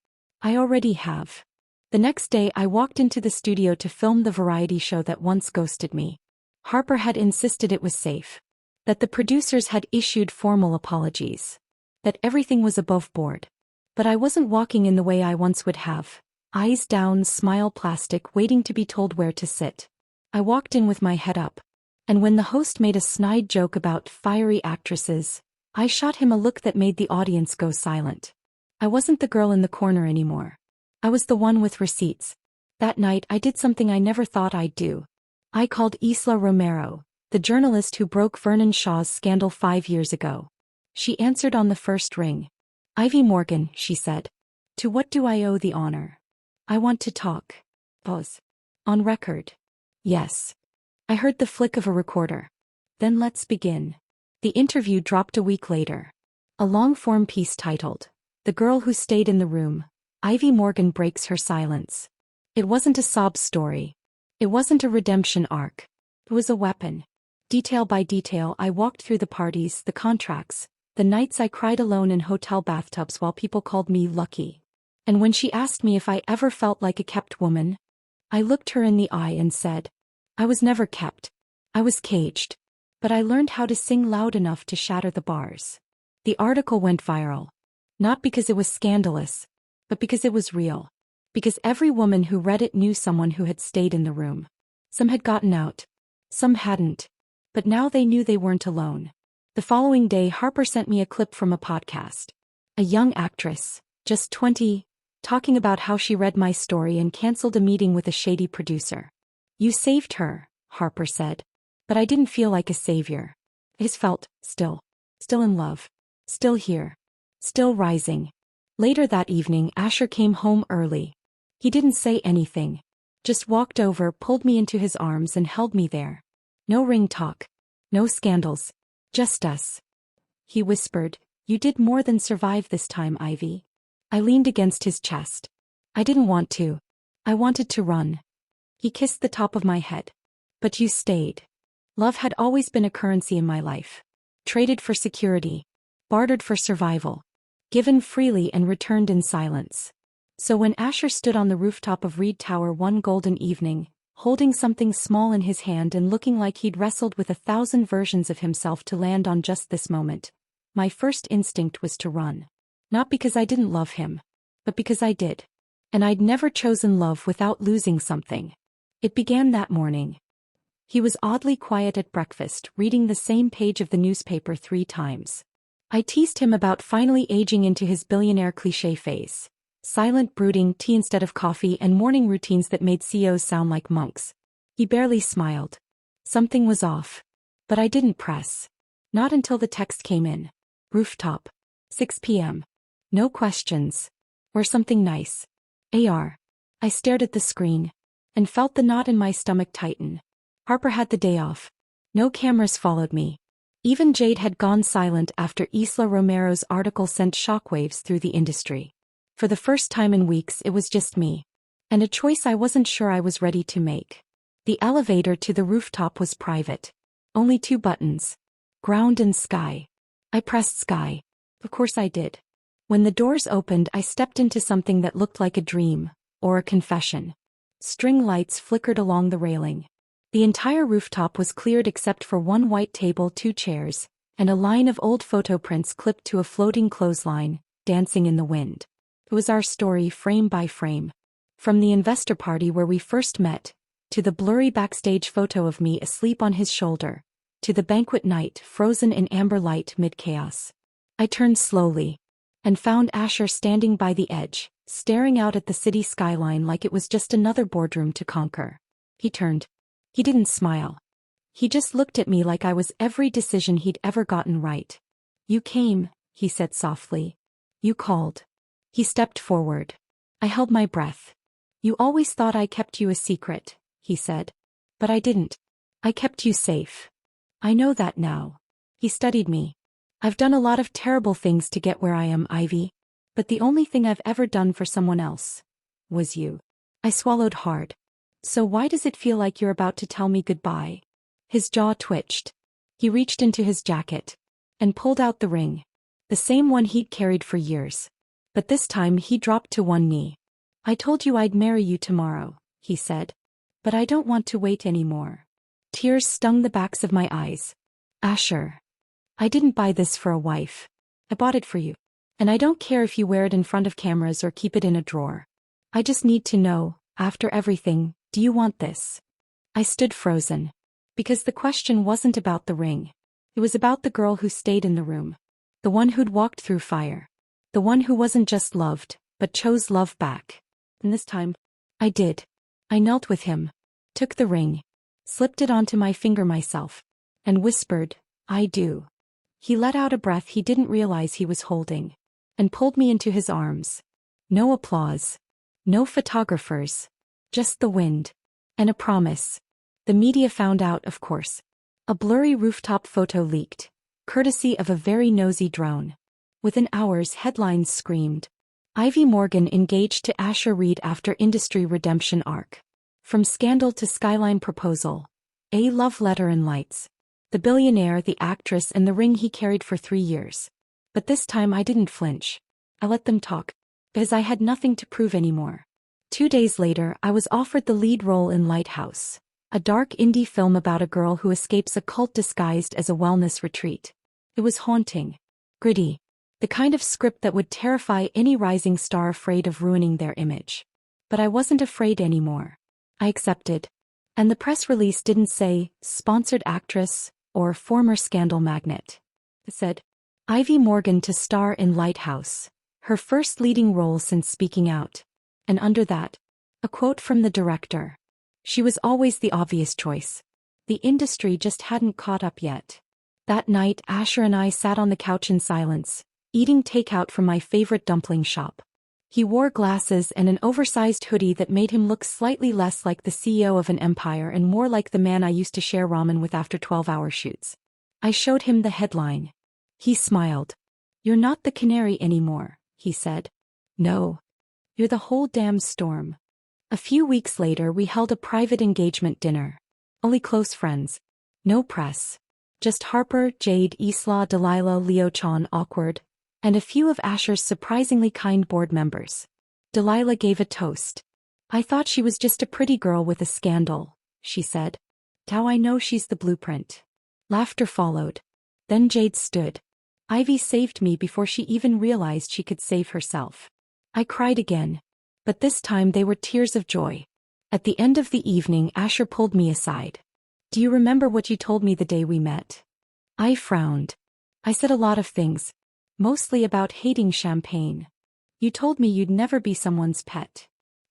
I already have. The next day I walked into the studio to film the variety show that once ghosted me. Harper had insisted it was safe. That the producers had issued formal apologies. That everything was above board. But I wasn't walking in the way I once would have. Eyes down, smile plastic, waiting to be told where to sit. I walked in with my head up. And when the host made a snide joke about fiery actresses, I shot him a look that made the audience go silent. I wasn't the girl in the corner anymore. I was the one with receipts. That night I did something I never thought I'd do. I called Isla Romero, the journalist who broke Vernon Shaw's scandal 5 years ago. She answered on the first ring. Ivy Morgan, she said. To what do I owe the honor? I want to talk. Pause. On record. Yes. I heard the flick of a recorder. Then let's begin. The interview dropped a week later. A long-form piece titled, The Girl Who Stayed in the Room. Ivy Morgan Breaks Her Silence. It wasn't a sob story. It wasn't a redemption arc. It was a weapon. Detail by detail, I walked through the parties, the contracts, the nights I cried alone in hotel bathtubs while people called me lucky. And when she asked me if I ever felt like a kept woman, I looked her in the eye and said, I was never kept. I was caged. But I learned how to sing loud enough to shatter the bars. The article went viral. Not because it was scandalous, but because it was real. Because every woman who read it knew someone who had stayed in the room. Some had gotten out. Some hadn't. But now they knew they weren't alone. The following day, Harper sent me a clip from a podcast. A young actress, just 20, talking about how she read my story and canceled a meeting with a shady producer. You saved her, Harper said. But I didn't feel like a savior. I just felt, still in love. Still here. Still rising. Later that evening, Asher came home early. He didn't say anything. Just walked over, pulled me into his arms and held me there. No ring talk. No scandals. Just us. He whispered, You did more than survive this time, Ivy. I leaned against his chest. I didn't want to. I wanted to run. He kissed the top of my head. But you stayed. Love had always been a currency in my life. Traded for security. Bartered for survival. Given freely and returned in silence. So when Asher stood on the rooftop of Reed Tower one golden evening, holding something small in his hand and looking like he'd wrestled with 1,000 versions of himself to land on just this moment. My first instinct was to run. Not because I didn't love him, but because I did. And I'd never chosen love without losing something. It began that morning. He was oddly quiet at breakfast, reading the same page of the newspaper 3 times. I teased him about finally aging into his billionaire cliché phase. Silent brooding, tea instead of coffee, and morning routines that made CEOs sound like monks. He barely smiled. Something was off. But I didn't press. Not until the text came in. Rooftop. 6 p.m. No questions. Or something nice. AR. I stared at the screen. And felt the knot in my stomach tighten. Harper had the day off. No cameras followed me. Even Jade had gone silent after Isla Romero's article sent shockwaves through the industry. For the first time in weeks it was just me. And a choice I wasn't sure I was ready to make. The elevator to the rooftop was private. Only 2 buttons. Ground and sky. I pressed sky. Of course I did. When the doors opened I stepped into something that looked like a dream, or a confession. String lights flickered along the railing. The entire rooftop was cleared except for 1 white table, 2 chairs, and a line of old photo prints clipped to a floating clothesline, dancing in the wind. It was our story frame by frame. From the investor party where we first met, to the blurry backstage photo of me asleep on his shoulder, to the banquet night frozen in amber light mid-chaos. I turned slowly, and found Asher standing by the edge, staring out at the city skyline like it was just another boardroom to conquer. He turned. He didn't smile. He just looked at me like I was every decision he'd ever gotten right. "You came," he said softly. "You called." He stepped forward. I held my breath. "You always thought I kept you a secret," he said. "But I didn't. I kept you safe. I know that now." He studied me. "I've done a lot of terrible things to get where I am, Ivy. But the only thing I've ever done for someone else was you." I swallowed hard. "So why does it feel like you're about to tell me goodbye?" His jaw twitched. He reached into his jacket and pulled out the ring. The same one he'd carried for years. But this time he dropped to one knee. "I told you I'd marry you tomorrow," he said. "But I don't want to wait anymore." Tears stung the backs of my eyes. "Asher. I didn't buy this for a wife. I bought it for you. And I don't care if you wear it in front of cameras or keep it in a drawer. I just need to know, after everything, do you want this?" I stood frozen. Because the question wasn't about the ring. It was about the girl who stayed in the room. The one who'd walked through fire. The one who wasn't just loved, but chose love back. And this time, I did. I knelt with him, took the ring, slipped it onto my finger myself, and whispered, "I do." He let out a breath he didn't realize he was holding, and pulled me into his arms. No applause. No photographers. Just the wind. And a promise. The media found out, of course. A blurry rooftop photo leaked, courtesy of a very nosy drone. Within hours headlines screamed. Ivy Morgan engaged to Asher Reed after industry redemption arc. From scandal to skyline proposal. A love letter and lights. The billionaire, the actress, and the ring he carried for 3 years. But this time I didn't flinch. I let them talk. Because I had nothing to prove anymore. 2 days later I was offered the lead role in Lighthouse. A dark indie film about a girl who escapes a cult disguised as a wellness retreat. It was haunting. Gritty. The kind of script that would terrify any rising star afraid of ruining their image. But I wasn't afraid anymore. I accepted. And the press release didn't say, sponsored actress, or former scandal magnate. It said, Ivy Morgan to star in Lighthouse. Her first leading role since Speaking Out. And under that, a quote from the director. She was always the obvious choice. The industry just hadn't caught up yet. That night Asher and I sat on the couch in silence, eating takeout from my favorite dumpling shop. He wore glasses and an oversized hoodie that made him look slightly less like the CEO of an empire and more like the man I used to share ramen with after 12-hour shoots. I showed him the headline. He smiled. You're not the canary anymore, he said. No. You're the whole damn storm. A few weeks later we held a private engagement dinner. Only close friends. No press. Just Harper, Jade, Isla, Delilah, Leo Chan, awkward, and a few of Asher's surprisingly kind board members. Delilah gave a toast. I thought she was just a pretty girl with a scandal, she said. Now I know she's the blueprint. Laughter followed. Then Jade stood. Ivy saved me before she even realized she could save herself. I cried again. But this time they were tears of joy. At the end of the evening, Asher pulled me aside. Do you remember what you told me the day we met? I frowned. I said a lot of things. Mostly about hating champagne. You told me you'd never be someone's pet.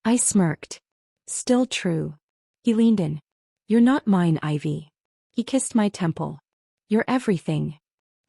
I smirked. Still true. He leaned in. You're not mine, Ivy. He kissed my temple. You're everything.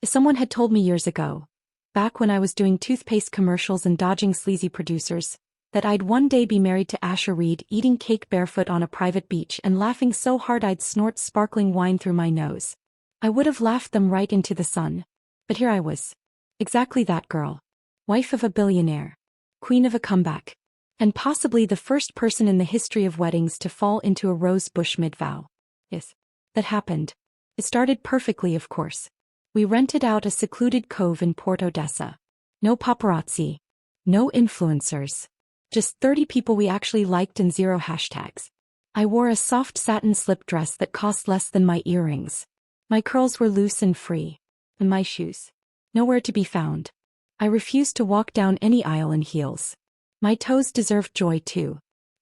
Someone had told me years ago, back when I was doing toothpaste commercials and dodging sleazy producers, that I'd one day be married to Asher Reed, eating cake barefoot on a private beach and laughing so hard I'd snort sparkling wine through my nose. I would have laughed them right into the sun. But here I was. Exactly that girl. Wife of a billionaire. Queen of a comeback. And possibly the first person in the history of weddings to fall into a rose bush mid-vow. Yes. That happened. It started perfectly, of course. We rented out a secluded cove in Port Odessa. No paparazzi. No influencers. Just 30 people we actually liked and 0 hashtags. I wore a soft satin slip dress that cost less than my earrings. My curls were loose and free. And my shoes. Nowhere to be found. I refused to walk down any aisle in heels. My toes deserved joy too.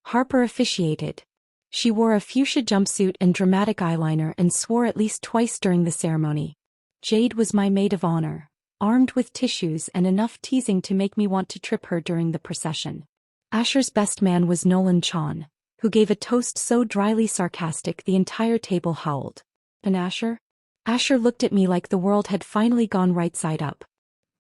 Harper officiated. She wore a fuchsia jumpsuit and dramatic eyeliner and swore at least twice during the ceremony. Jade was my maid of honor, armed with tissues and enough teasing to make me want to trip her during the procession. Asher's best man was Nolan Chon, who gave a toast so dryly sarcastic the entire table howled. And Asher? Asher looked at me like the world had finally gone right side up.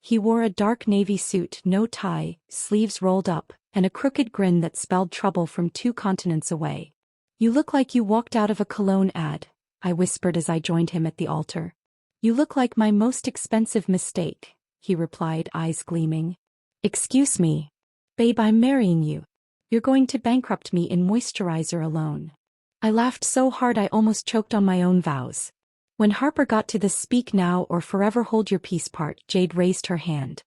He wore a dark navy suit, no tie, sleeves rolled up, and a crooked grin that spelled trouble from 2 continents away. You look like you walked out of a cologne ad, I whispered as I joined him at the altar. You look like my most expensive mistake, he replied, eyes gleaming. Excuse me. Babe, I'm marrying you. You're going to bankrupt me in moisturizer alone. I laughed so hard I almost choked on my own vows. When Harper got to the speak now or forever hold your peace part, Jade raised her hand.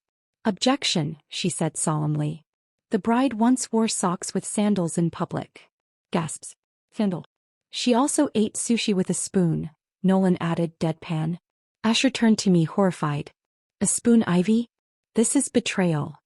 Objection, she said solemnly. The bride once wore socks with sandals in public. Gasps. Sandal. She also ate sushi with a spoon, Nolan added, deadpan. Asher turned to me horrified. A spoon, Ivy? This is betrayal.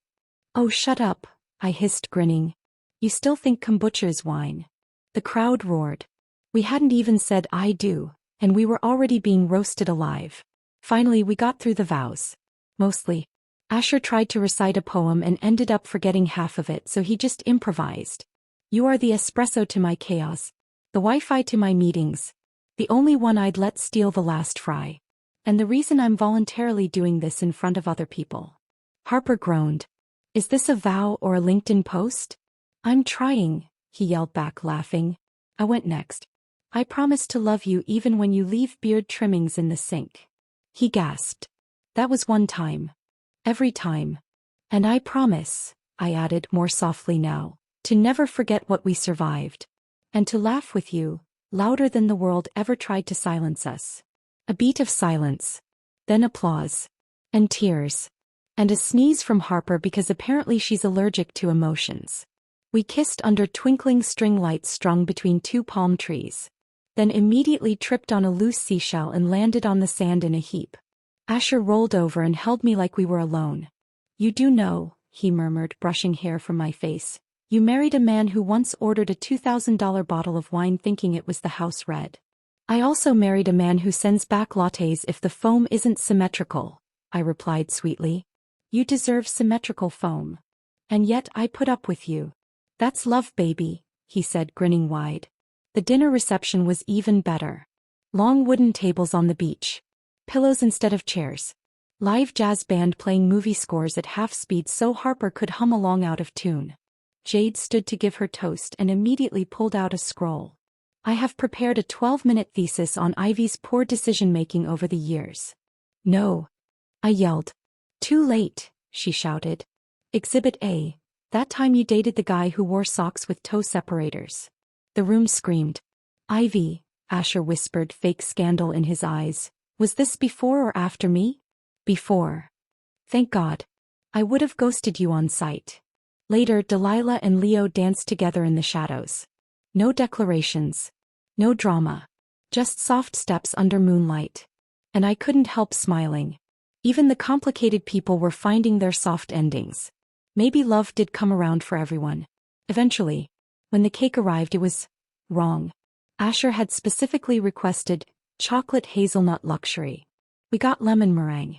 Oh, shut up, I hissed, grinning. You still think kombucha is wine. The crowd roared. We hadn't even said I do, and we were already being roasted alive. Finally we got through the vows. Mostly. Asher tried to recite a poem and ended up forgetting half of it, so he just improvised. You are the espresso to my chaos, the Wi-Fi to my meetings, the only one I'd let steal the last fry. And the reason I'm voluntarily doing this in front of other people. Harper groaned. Is this a vow or a LinkedIn post? I'm trying, he yelled back, laughing. I went next. I promise to love you even when you leave beard trimmings in the sink. He gasped. That was one time. Every time. And I promise, I added more softly now, to never forget what we survived. And to laugh with you, louder than the world ever tried to silence us. A beat of silence. Then applause. And tears. And a sneeze from Harper because apparently she's allergic to emotions. We kissed under twinkling string lights strung between 2 palm trees. Then immediately tripped on a loose seashell and landed on the sand in a heap. Asher rolled over and held me like we were alone. You do know, he murmured, brushing hair from my face. You married a man who once ordered a $2,000 bottle of wine thinking it was the house red. I also married a man who sends back lattes if the foam isn't symmetrical, I replied sweetly. You deserve symmetrical foam. And yet I put up with you. That's love, baby, he said, grinning wide. The dinner reception was even better. Long wooden tables on the beach. Pillows instead of chairs. Live jazz band playing movie scores at half speed so Harper could hum along out of tune. Jade stood to give her toast and immediately pulled out a scroll. I have prepared a 12-minute thesis on Ivy's poor decision-making over the years. No. I yelled. Too late, she shouted. Exhibit A. That time you dated the guy who wore socks with toe separators. The room screamed. Ivy, Asher whispered, fake scandal in his eyes. Was this before or after me? Before. Thank God. I would have ghosted you on sight. Later, Delilah and Leo danced together in the shadows. No declarations. No drama. Just soft steps under moonlight. And I couldn't help smiling. Even the complicated people were finding their soft endings. Maybe love did come around for everyone. Eventually, when the cake arrived, it was wrong. Asher had specifically requested chocolate hazelnut luxury. We got lemon meringue.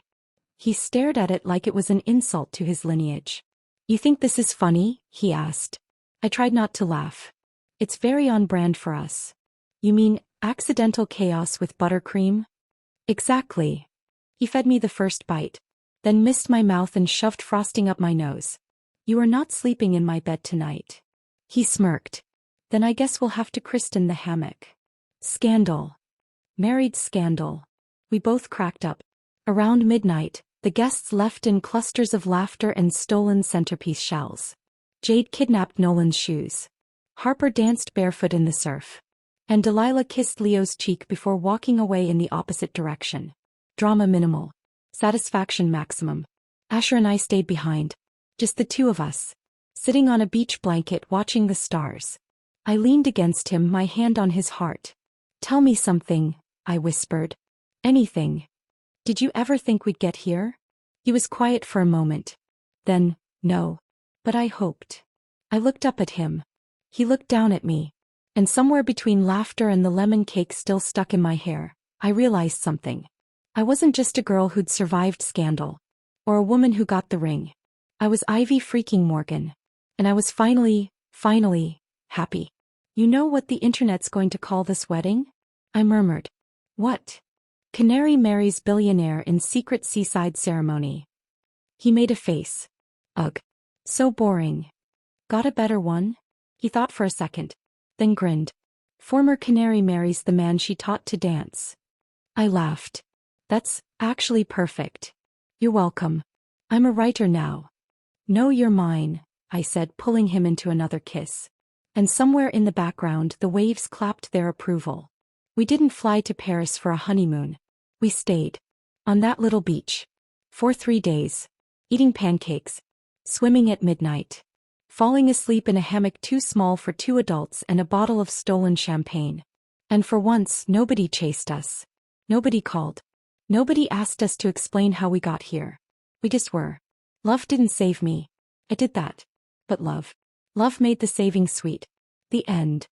He stared at it like it was an insult to his lineage. "You think this is funny?" he asked. I tried not to laugh. "It's very on brand for us." "You mean accidental chaos with buttercream?" "Exactly." He fed me the first bite, then missed my mouth and shoved frosting up my nose. "You are not sleeping in my bed tonight." He smirked. "Then I guess we'll have to christen the hammock." Scandal. Married scandal. We both cracked up. Around midnight, the guests left in clusters of laughter and stolen centerpiece shells. Jade kidnapped Nolan's shoes. Harper danced barefoot in the surf. And Delilah kissed Leo's cheek before walking away in the opposite direction. Drama minimal. Satisfaction maximum. Asher and I stayed behind. Just the two of us. Sitting on a beach blanket watching the stars. I leaned against him, my hand on his heart. "Tell me something," I whispered. "Anything. Did you ever think we'd get here?" He was quiet for a moment. Then, "No. But I hoped." I looked up at him. He looked down at me. And somewhere between laughter and the lemon cake still stuck in my hair, I realized something. I wasn't just a girl who'd survived scandal. Or a woman who got the ring. I was Ivy freaking Morgan. And I was finally, happy. "You know what the internet's going to call this wedding?" I murmured. "What?" "Canary marries billionaire in secret seaside ceremony." He made a face. "Ugh. So boring." "Got a better one?" He thought for a second. Then grinned. "Former canary marries the man she taught to dance." I laughed. "That's actually perfect." "You're welcome. I'm a writer now." "No, you're mine," I said, pulling him into another kiss. And somewhere in the background the waves clapped their approval. We didn't fly to Paris for a honeymoon. We stayed. On that little beach. For 3 days. Eating pancakes. Swimming at midnight. Falling asleep in a hammock too small for 2 adults and a bottle of stolen champagne. And for once, nobody chased us. Nobody called. Nobody asked us to explain how we got here. We just were. Love didn't save me. I did that. But love. Love made the saving sweet. The end.